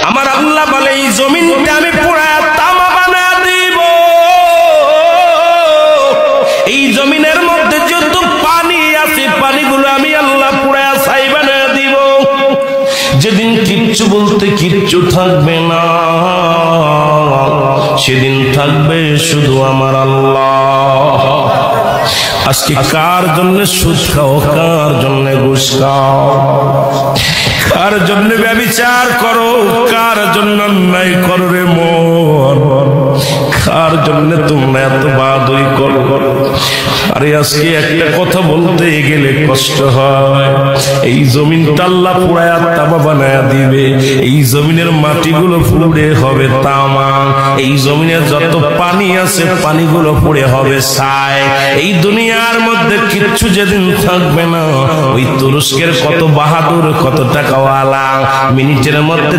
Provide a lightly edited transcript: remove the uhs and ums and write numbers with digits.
আমার আল্লাহ বলে এই জমিনটা আমি পুরায়া তামা বানায়া দিব। এই জমিনের মধ্যে যত পানি আছে পানিগুলো আমি আল্লাহ পুরায়া ছাই বানায়া দিব। যেদিন কিচ্ছু বলতে কিচ্ছু থাকবে না, সেদিন থাকবে শুধু আমার আল্লাহ। আজকে কার জন্য সুদ খাও, কার জন্য ঘুষ খাও, কার জন্য ব্যভিচার করো, কার জন্য অন্যায় করো রে মন, কার জন্য তোমরা এত বাদই করো। আরে আজকে একটা কথা বলতে গেলে কষ্ট হয়। এই জমিনটা আল্লাহ পুরায়া তামা বানায়া দিবে। এই জমিনের মাটিগুলো পুড়ে হবে তামা। এই জমিনে যত পানি আছে পানিগুলো পুড়ে হবে ছাই। এই দুনিয়ার মধ্যে কিচ্ছু যেদিন থাকবে না, ওই তুরস্কের কত বাহাদুর, কত টাকাওয়ালা মিনিটের মধ্যে